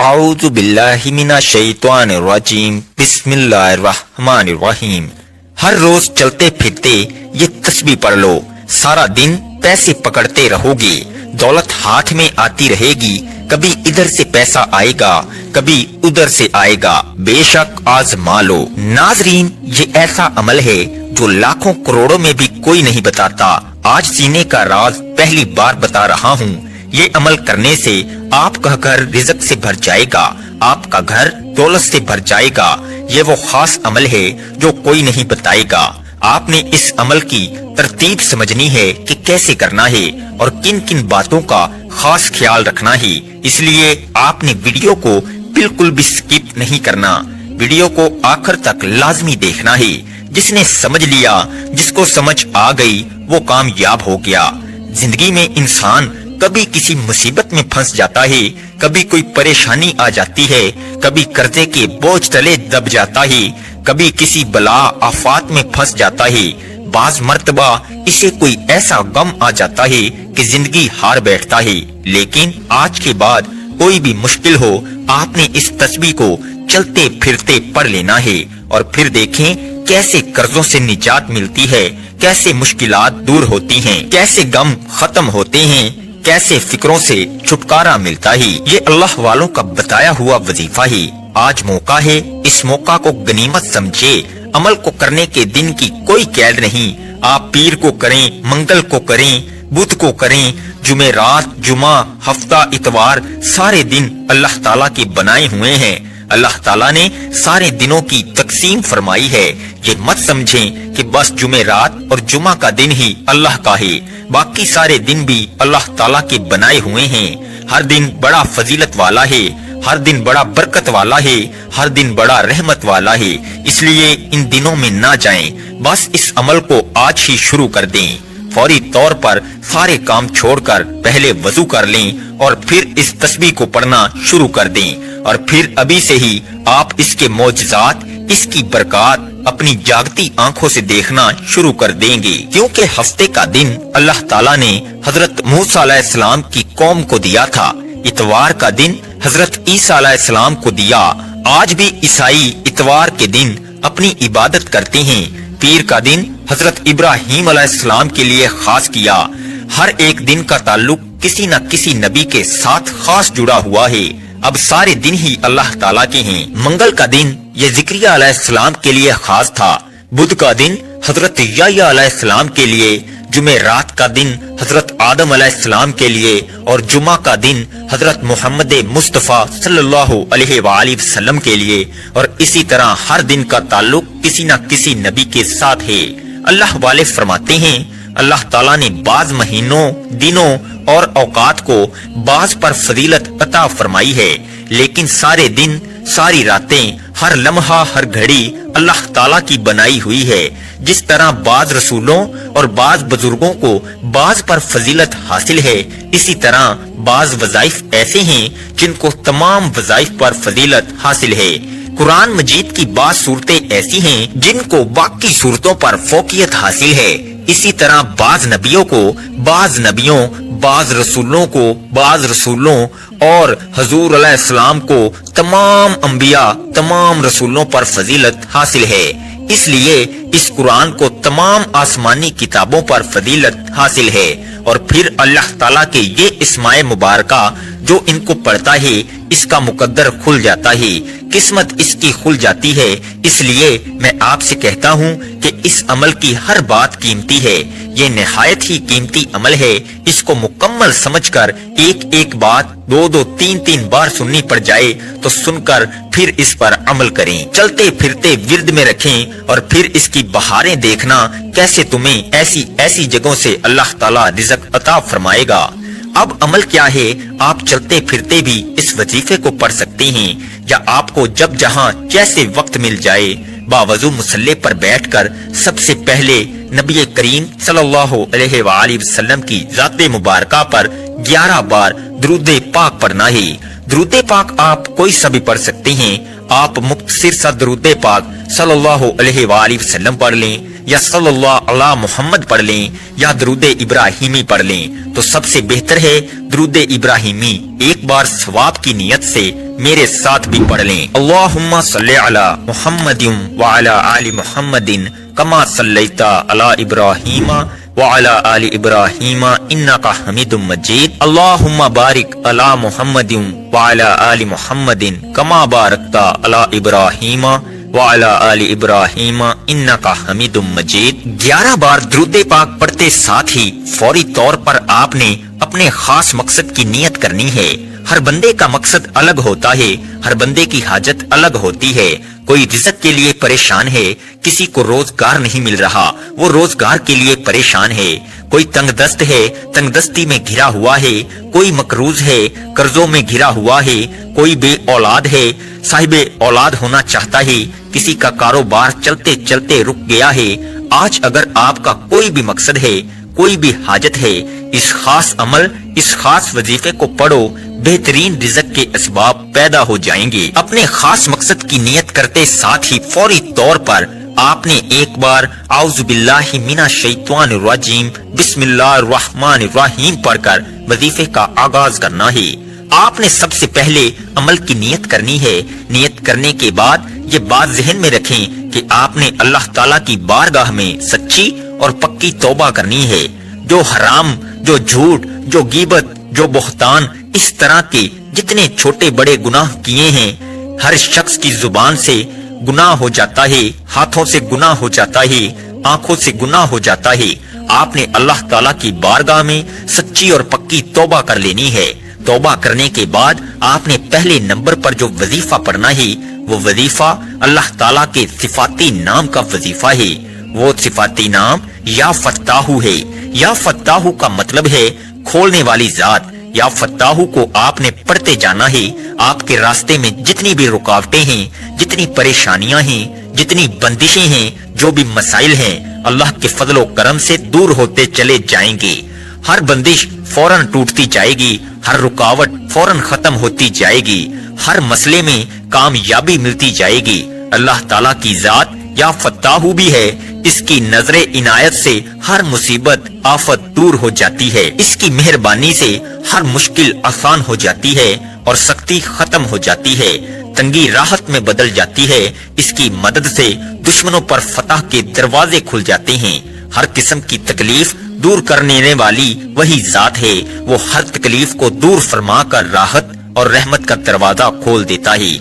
اعوذ باللہ من الشیطان الرجیم بسم اللہ الرحمن الرحیم۔ ہر روز چلتے پھرتے یہ تسبیح پڑھ لو، سارا دن پیسے پکڑتے رہو گے، دولت ہاتھ میں آتی رہے گی، کبھی ادھر سے پیسہ آئے گا کبھی ادھر سے آئے گا، بے شک آزما لو۔ ناظرین، یہ ایسا عمل ہے جو لاکھوں کروڑوں میں بھی کوئی نہیں بتاتا۔ آج سینے کا راز پہلی بار بتا رہا ہوں۔ یہ عمل کرنے سے آپ کا گھر رزق سے بھر جائے گا، آپ کا گھر دولت سے بھر جائے گا۔ یہ وہ خاص عمل ہے جو کوئی نہیں بتائے گا۔ آپ نے اس عمل کی ترتیب سمجھنی ہے کہ کیسے کرنا ہے اور کن کن باتوں کا خاص خیال رکھنا ہے، اس لیے آپ نے ویڈیو کو بالکل بھی سکپ نہیں کرنا، ویڈیو کو آخر تک لازمی دیکھنا ہے۔ جس نے سمجھ لیا، جس کو سمجھ آ گئی، وہ کامیاب ہو گیا۔ زندگی میں انسان کبھی کسی مصیبت میں پھنس جاتا ہے، کبھی کوئی پریشانی آ جاتی ہے، کبھی قرضے کے بوجھ تلے دب جاتا ہے، کبھی کسی بلا آفات میں پھنس جاتا ہے، بعض مرتبہ اسے کوئی ایسا غم آ جاتا ہے کہ زندگی ہار بیٹھتا ہے۔ لیکن آج کے بعد کوئی بھی مشکل ہو، آپ نے اس تسبیح کو چلتے پھرتے پڑھ لینا ہے، اور پھر دیکھیں کیسے قرضوں سے نجات ملتی ہے، کیسے مشکلات دور ہوتی ہیں، کیسے غم ختم ہوتے ہیں، کیسے فکروں سے چھٹکارا ملتا ہے۔ یہ اللہ والوں کا بتایا ہوا وظیفہ ہے۔ آج موقع ہے، اس موقع کو غنیمت سمجھے۔ عمل کو کرنے کے دن کی کوئی قید نہیں، آپ پیر کو کریں، منگل کو کریں، بدھ کو کریں، جمعرات، جمعہ، ہفتہ، اتوار، سارے دن اللہ تعالیٰ کے بنائے ہوئے ہیں۔ اللہ تعالیٰ نے سارے دنوں کی تقسیم فرمائی ہے۔ یہ مت سمجھیں کہ بس جمعرات اور جمعہ کا دن ہی اللہ کا ہے، باقی سارے دن بھی اللہ تعالیٰ کے بنائے ہوئے ہیں۔ ہر دن بڑا فضیلت والا ہے، ہر دن بڑا برکت والا ہے، ہر دن بڑا رحمت والا ہے، اس لیے ان دنوں میں نہ جائیں، بس اس عمل کو آج ہی شروع کر دیں۔ فوری طور پر سارے کام چھوڑ کر پہلے وضو کر لیں اور پھر اس تسبیح کو پڑھنا شروع کر دیں، اور پھر ابھی سے ہی آپ اس کے معجزات، اس کی برکات اپنی جاگتی آنکھوں سے دیکھنا شروع کر دیں گے، کیونکہ ہفتے کا دن اللہ تعالیٰ نے حضرت موسیٰ علیہ السلام کی قوم کو دیا تھا، اتوار کا دن حضرت عیسیٰ علیہ السلام کو دیا۔ آج بھی عیسائی اتوار کے دن اپنی عبادت کرتے ہیں۔ پیر کا دن حضرت ابراہیم علیہ السلام کے لیے خاص کیا۔ ہر ایک دن کا تعلق کسی نہ کسی نبی کے ساتھ خاص جڑا ہوا ہے۔ اب سارے دن ہی اللہ تعالیٰ کے ہیں۔ منگل کا دن یہ زکریا علیہ السلام کے لیے خاص تھا، بدھ کا دن حضرت یحییٰ علیہ السلام کے لیے، جمعرات کا دن حضرت آدم علیہ السلام کے لیے، اور جمعہ کا دن حضرت محمد مصطفیٰ صلی اللہ علیہ وآلہ وسلم کے لیے، اور اسی طرح ہر دن کا تعلق کسی نہ کسی نبی کے ساتھ ہے۔ اللہ والے فرماتے ہیں، اللہ تعالیٰ نے بعض مہینوں، دنوں اور اوقات کو بعض پر فضیلت عطا فرمائی ہے، لیکن سارے دن، ساری راتیں، ہر لمحہ، ہر گھڑی اللہ تعالیٰ کی بنائی ہوئی ہے۔ جس طرح بعض رسولوں اور بعض بزرگوں کو بعض پر فضیلت حاصل ہے، اسی طرح بعض وظائف ایسے ہیں جن کو تمام وظائف پر فضیلت حاصل ہے۔ قرآن مجید کی بعض صورتیں ایسی ہیں جن کو باقی صورتوں پر فوقیت حاصل ہے، اسی طرح بعض نبیوں کو، بعض نبیوں، بعض رسولوں کو، بعض رسولوں اور حضور علیہ السلام کو تمام انبیاء، تمام رسولوں پر فضیلت حاصل ہے۔ اس لیے اس قرآن کو تمام آسمانی کتابوں پر فضیلت حاصل ہے، اور پھر اللہ تعالیٰ کے یہ اسماء مبارکہ جو ان کو پڑھتا ہے، اس کا مقدر کھل جاتا ہے، قسمت اس کی کھل جاتی ہے۔ اس لیے میں آپ سے کہتا ہوں کہ اس عمل کی ہر بات قیمتی ہے، یہ نہایت ہی قیمتی عمل ہے۔ اس کو مکمل سمجھ کر ایک ایک بات دو دو تین تین بار سننی پڑ جائے تو سن کر پھر اس پر عمل کریں، چلتے پھرتے ورد میں رکھیں، اور پھر اس کی بہاریں دیکھنا کیسے تمہیں ایسی ایسی جگہوں سے اللہ تعالیٰ رزق عطا فرمائے گا۔ اب عمل کیا ہے؟ آپ چلتے پھرتے بھی اس وظیفے کو پڑھ سکتے ہیں، یا آپ کو جب جہاں جیسے وقت مل جائے باوضو مصلی پر بیٹھ کر سب سے پہلے نبی کریم صلی اللہ علیہ وآلہ وسلم کی ذات مبارکہ پر 11 بار درود پاک پڑھنا ہے۔ درود پاک آپ کوئی سا بھی پڑھ سکتے ہیں، آپ مختصر سا درود پاک صلی اللہ علیہ وآلہ وسلم پڑھ لیں، یا صلی اللہ علی محمد پڑھ لیں یا درود ابراہیمی پڑھ لیں تو سب سے بہتر ہے درود ابراہیمی ایک بار ثواب کی نیت سے میرے ساتھ بھی پڑھ لیں۔ اللہم صلی علی محمد وعلی آل محمد کما صلیت علی ابراہیم وعلی آل ابراہیم انک حمید مجید۔ اللہم بارک علی محمد وعلی آل محمد کما بارکت علی ابراہیم وعلی آل ابراہیم انک حمید مجید۔ 11 بار درود پاک پڑھتے ساتھ ہی فوری طور پر آپ نے اپنے خاص مقصد کی نیت کرنی ہے۔ ہر بندے کا مقصد الگ ہوتا ہے، ہر بندے کی حاجت الگ ہوتی ہے۔ کوئی رزق کے لیے پریشان ہے، کسی کو روزگار نہیں مل رہا، وہ روزگار کے لیے پریشان ہے۔ کوئی تنگ دست ہے، تنگ دستی میں گھرا ہوا ہے، کوئی مقروض ہے، قرضوں میں گھرا ہوا ہے، کوئی بے اولاد ہے، صاحب اولاد ہونا چاہتا ہے، کسی کا کاروبار چلتے چلتے رک گیا ہے۔ آج اگر آپ کا کوئی بھی مقصد ہے، کوئی بھی حاجت ہے، اس خاص عمل، اس خاص وظیفے کو پڑھو، بہترین رزق کے اسباب پیدا ہو جائیں گے۔ اپنے خاص مقصد کی نیت کرتے ساتھ ہی فوری طور پر آپ نے ایک بار اعوذ باللہ من الشیطان الرجیم بسم اللہ الرحمن الرحیم پڑھ کر وظیفے کا آغاز کرنا ہے۔ آپ نے سب سے پہلے عمل کی نیت کرنی ہے۔ نیت کرنے کے بعد یہ بات ذہن میں رکھیں کہ آپ نے اللہ تعالیٰ کی بارگاہ میں سچی اور پکی توبہ کرنی ہے۔ جو حرام، جو جھوٹ، جو غیبت، جو بہتان، اس طرح کے جتنے چھوٹے بڑے گناہ کیے ہیں، ہر شخص کی زبان سے گناہ ہو جاتا ہے، ہاتھوں سے گناہ ہو جاتا ہے، آنکھوں سے گناہ ہو جاتا ہے۔ آپ نے اللہ تعالیٰ کی بارگاہ میں سچی اور پکی توبہ کر لینی ہے۔ توبہ کرنے کے بعد آپ نے پہلے نمبر پر جو وظیفہ پڑھنا ہے، وہ وظیفہ اللہ تعالیٰ کے صفاتی نام کا وظیفہ ہے۔ وہ صفاتی نام یا فتاحو ہے۔ یا فتاحو کا مطلب ہے کھولنے والی ذات۔ یا فتاحو کو آپ نے پڑھتے جانا ہے۔ آپ کے راستے میں جتنی بھی رکاوٹیں ہیں، جتنی پریشانیاں ہیں، جتنی بندشیں ہیں، جو بھی مسائل ہیں، اللہ کے فضل و کرم سے دور ہوتے چلے جائیں گے۔ ہر بندش فوراً ٹوٹتی جائے گی، ہر رکاوٹ فوراً ختم ہوتی جائے گی، ہر مسئلے میں کامیابی ملتی جائے گی۔ اللہ تعالیٰ کی ذات یا فتاحو بھی ہے، اس کی نظر عنایت سے ہر مصیبت آفت دور ہو جاتی ہے، اس کی مہربانی سے ہر مشکل آسان ہو جاتی ہے اور سختی ختم ہو جاتی ہے، تنگی راحت میں بدل جاتی ہے۔ اس کی مدد سے دشمنوں پر فتح کے دروازے کھل جاتے ہیں۔ ہر قسم کی تکلیف دور کرنے والی وہی ذات ہے، وہ ہر تکلیف کو دور فرما کر راحت اور رحمت کا دروازہ کھول دیتا ہے۔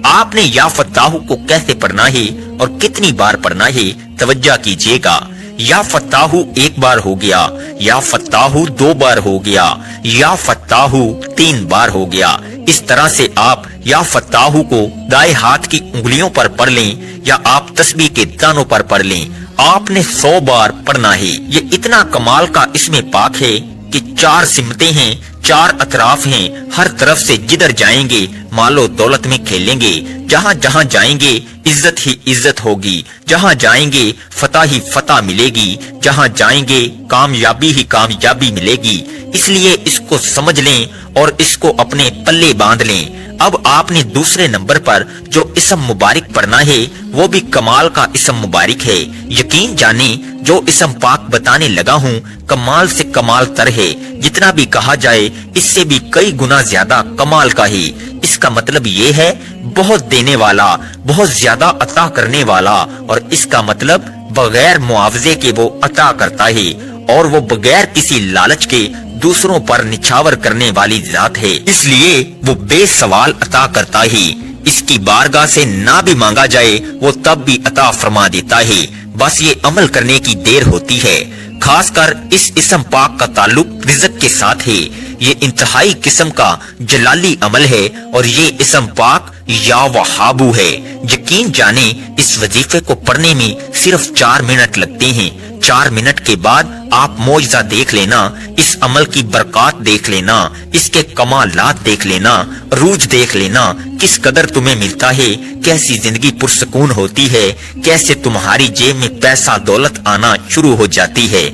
آپ نے یا فتاحو کو کیسے پڑھنا ہے اور کتنی بار پڑھنا ہے، توجہ کیجیے گا۔ یا فتاحو ایک بار ہو گیا، یا فتاحو 2 بار ہو گیا، یا فتاحو 3 بار ہو گیا۔ اس طرح سے آپ یا فتاحو کو دائیں ہاتھ کی انگلیوں پر پڑھ لیں یا آپ تسبیح کے دانوں پر پڑھ لیں۔ آپ نے 100 بار پڑھنا ہے۔ یہ اتنا کمال کا اس میں پاک ہے کہ 4 سمتیں ہیں، 4 اطراف ہیں، ہر طرف سے جدھر جائیں گے مال و دولت میں کھیلیں گے، جہاں جہاں جائیں گے عزت ہی عزت ہوگی، جہاں جائیں گے فتح ہی فتح ملے گی، جہاں جائیں گے کامیابی ہی کامیابی ملے گی۔ اس لیے اس کو سمجھ لیں اور اس کو اپنے پلے باندھ لیں۔ اب آپ نے دوسرے نمبر پر جو اسم مبارک پڑھنا ہے، وہ بھی کمال کا اسم مبارک ہے۔ یقین جانیں جو اسم پاک بتانے لگا ہوں کمال سے کمال تر ہے، جتنا بھی کہا جائے اس سے بھی کئی گنا زیادہ کمال کا ہے۔ اس کا مطلب یہ ہے بہت دینے والا، بہت زیادہ عطا کرنے والا، اور اس کا مطلب بغیر معاوضے کے وہ عطا کرتا ہے، اور وہ بغیر کسی لالچ کے دوسروں پر نچھاور کرنے والی ذات ہے، اس لیے وہ بے سوال عطا کرتا ہے۔ اس کی بارگاہ سے نہ بھی مانگا جائے وہ تب بھی عطا فرما دیتا ہے، بس یہ عمل کرنے کی دیر ہوتی ہے۔ خاص کر اس اسم پاک کا تعلق رزق کے ساتھ ہے۔ یہ انتہائی قسم کا جلالی عمل ہے اور یہ اسم پاک یا وہابو ہے۔ یقین جانیں اس وظیفے کو پڑھنے میں صرف 4 منٹ لگتے ہیں۔ 4 منٹ کے بعد آپ معجزہ دیکھ لینا، اس عمل کی برکات دیکھ لینا، اس کے کمالات دیکھ لینا، روج دیکھ لینا، کس قدر تمہیں ملتا ہے، کیسی زندگی پرسکون ہوتی ہے، کیسے تمہاری جیب میں پیسہ دولت آنا شروع ہو جاتی ہے۔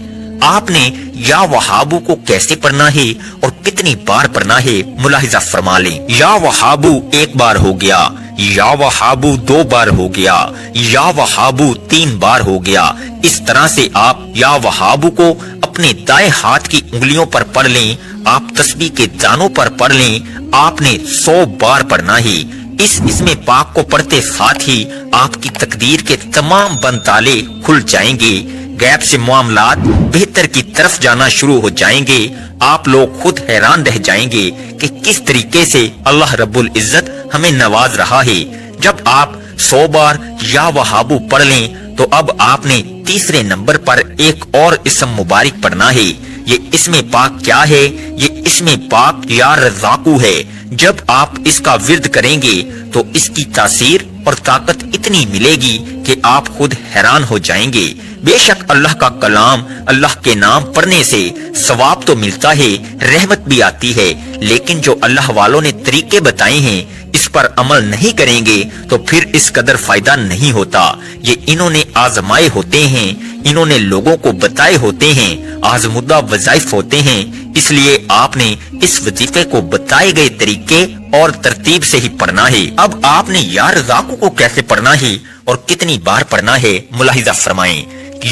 آپ نے یا وہابو کو کیسے پڑھنا ہے اور کتنی بار پڑھنا ہے ملاحظہ فرما لیں۔ یا وہابو 1 بار ہو گیا، یا وہابو 2 بار ہو گیا، یا وہابو 3 بار ہو گیا۔ اس طرح سے آپ یا وہابو کو اپنے دائیں ہاتھ کی انگلیوں پر پڑھ لیں، آپ تسبیح کے دانوں پر پڑھ لیں، آپ نے 100 بار پڑھنا ہی۔ اس اسم پاک کو پڑھتے ساتھ ہی آپ کی تقدیر کے تمام بند تالے کھل جائیں گے، غیب سے معاملات بہتر کی طرف جانا شروع ہو جائیں گے۔ آپ لوگ خود حیران رہ جائیں گے کہ کس طریقے سے اللہ رب العزت ہمیں نواز رہا ہے۔ جب آپ 100 بار یا وہابو پڑھ لیں تو اب آپ نے تیسرے نمبر پر ایک اور اسم مبارک پڑھنا ہے۔ یہ اسم پاک کیا ہے؟ یہ اسم پاک یا رزاقو ہے۔ جب آپ اس کا ورد کریں گے تو اس کی تاثیر اور طاقت اتنی ملے گی کہ آپ خود حیران ہو جائیں گے۔ بے شک اللہ کا کلام، اللہ کے نام پڑھنے سے ثواب تو ملتا ہے، رحمت بھی آتی ہے، لیکن جو اللہ والوں نے طریقے بتائے ہیں اس پر عمل نہیں کریں گے تو پھر اس قدر فائدہ نہیں ہوتا۔ یہ انہوں نے آزمائے ہوتے ہیں، انہوں نے لوگوں کو بتائے ہوتے ہیں، آزمودہ وظائف ہوتے ہیں، اس لیے آپ نے اس وظیفے کو بتائے گئے طریقے اور ترتیب سے ہی پڑھنا ہے۔ اب آپ نے یا رزاقو کو کیسے پڑھنا ہے اور کتنی بار پڑھنا ہے ملاحظہ فرمائیں۔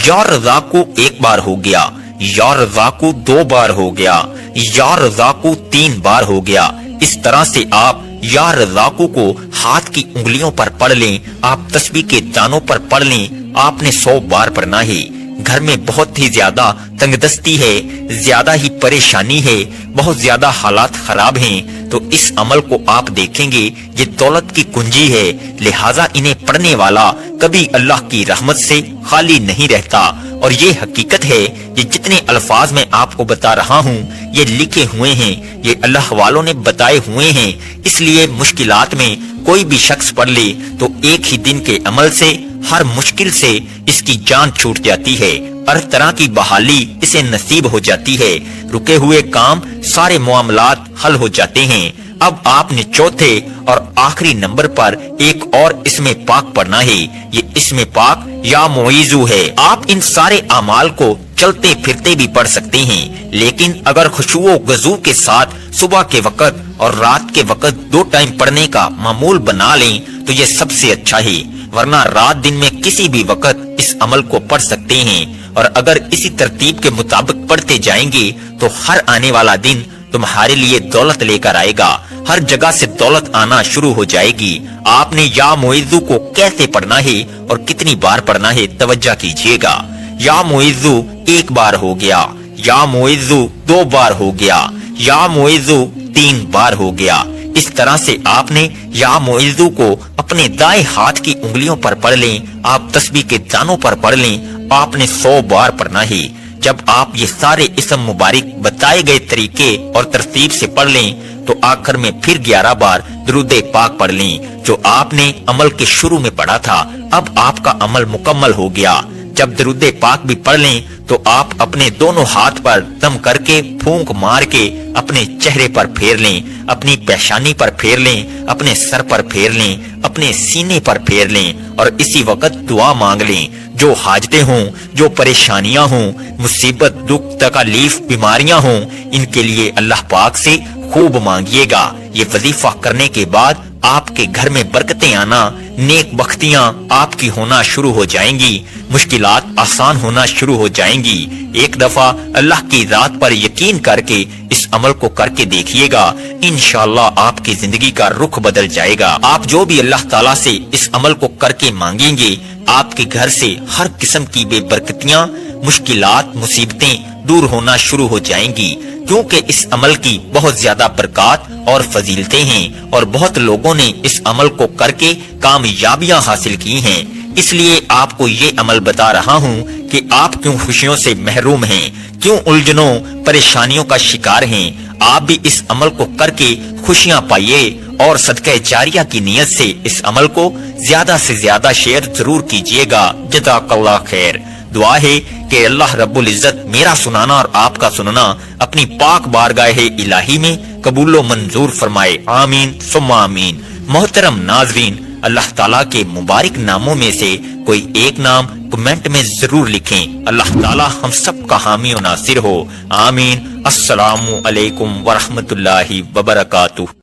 یا رزاقو 1 بار ہو گیا، یا رزاقو 2 بار ہو گیا، یا رزاقو 3 بار ہو گیا۔ اس طرح سے آپ یا رزاقو کو ہاتھ کی انگلیوں پر پڑھ لیں، آپ تسبیح کے دانوں پر پڑھ لیں، آپ نے 100 بار پڑھنا ہے۔ گھر میں بہت ہی زیادہ تنگ دستی ہے، زیادہ ہی پریشانی ہے، بہت زیادہ حالات خراب ہیں، تو اس عمل کو آپ دیکھیں گے یہ دولت کی کنجی ہے، لہٰذا انہیں پڑھنے والا کبھی اللہ کی رحمت سے خالی نہیں رہتا۔ اور یہ حقیقت ہے، یہ جتنے الفاظ میں آپ کو بتا رہا ہوں یہ لکھے ہوئے ہیں، یہ اللہ والوں نے بتائے ہوئے ہیں، اس لیے مشکلات میں کوئی بھی شخص پڑھ لے تو ایک ہی دن کے عمل سے ہر مشکل سے اس کی جان چھوٹ جاتی ہے، ہر طرح کی بحالی اسے نصیب ہو جاتی ہے، رکے ہوئے کام سارے معاملات حل ہو جاتے ہیں۔ اب آپ نے چوتھے اور آخری نمبر پر ایک اور اسم پاک پڑھنا ہے، یہ اسم پاک یا معیذو ہے۔ آپ ان سارے اعمال کو چلتے پھرتے بھی پڑھ سکتے ہیں، لیکن اگر خشوع و خضوع کے ساتھ صبح کے وقت اور رات کے وقت 2 ٹائم پڑھنے کا معمول بنا لیں تو یہ سب سے اچھا ہے، ورنہ رات دن میں کسی بھی وقت اس عمل کو پڑھ سکتے ہیں، اور اگر اسی ترتیب کے مطابق پڑھتے جائیں گے تو ہر آنے والا دن تمہارے لیے دولت لے کر آئے گا، ہر جگہ سے دولت آنا شروع ہو جائے گی۔ آپ نے یا معیذو کو کیسے پڑھنا ہے اور کتنی بار پڑھنا ہے توجہ کیجیے گا۔ یا معیذو 1 بار ہو گیا، یا معیذو 2 بار ہو گیا، یا معیذو 3 بار ہو گیا۔ اس طرح سے آپ نے یا معیذو کو اپنے دائیں ہاتھ کی انگلیوں پر پڑھ لیں، آپ تسبیح کے دانوں پر پڑھ لیں، آپ نے 100 بار پڑھنا ہے۔ جب آپ یہ سارے اسم مبارک بتائے گئے طریقے اور ترتیب سے پڑھ لیں تو آخر میں پھر 11 بار درود پاک پڑھ لیں جو آپ نے عمل کے شروع میں پڑھا تھا۔ اب آپ کا عمل مکمل ہو گیا۔ جب درود پاک بھی پڑھ لیں تو آپ اپنے دونوں ہاتھ پر دم کر کے پھونک مار کے اپنے چہرے پر پھیر لیں، اپنی پیشانی پر پھیر لیں، اپنے سر پر پھیر لیں، اپنے سینے پر پھیر لیں، اور اسی وقت دعا مانگ لیں۔ جو حاجتیں ہوں، جو پریشانیاں ہوں، مصیبت، دکھ، تکلیف، بیماریاں ہوں، ان کے لیے اللہ پاک سے خوب مانگیے گا۔ یہ وظیفہ کرنے کے بعد آپ کے گھر میں برکتیں آنا، نیک بختیاں آپ کی ہونا شروع ہو جائیں گی، مشکلات آسان ہونا شروع ہو جائیں گی۔ ایک دفعہ اللہ کی ذات پر یقین کر کے اس عمل کو کر کے دیکھیے گا، انشاءاللہ آپ کی زندگی کا رخ بدل جائے گا۔ آپ جو بھی اللہ تعالیٰ سے اس عمل کو کر کے مانگیں گے، آپ کے گھر سے ہر قسم کی بے برکتیاں، مشکلات، مصیبتیں دور ہونا شروع ہو جائیں گی، کیونکہ اس عمل کی بہت زیادہ برکات اور فضیلتیں ہیں، اور بہت لوگوں نے اس عمل کو کر کے کامیابیاں حاصل کی ہیں۔ اس لیے آپ کو یہ عمل بتا رہا ہوں کہ آپ کیوں خوشیوں سے محروم ہیں، کیوں الجھنوں پریشانیوں کا شکار ہیں۔ آپ بھی اس عمل کو کر کے خوشیاں پائیے، اور صدقہ جاریہ کی نیت سے اس عمل کو زیادہ سے زیادہ شیئر ضرور کیجیے گا۔ جزاک اللہ خیر۔ دعا ہے کہ اللہ رب العزت میرا سنانا اور آپ کا سننا اپنی پاک بارگاہ الہی میں قبول و منظور فرمائے، آمین ثم آمین۔ محترم ناظرین، اللہ تعالیٰ کے مبارک ناموں میں سے کوئی ایک نام کمنٹ میں ضرور لکھیں۔ اللہ تعالیٰ ہم سب کا حامی و ناصر ہو، آمین۔ السلام علیکم ورحمۃ اللہ وبرکاتہ۔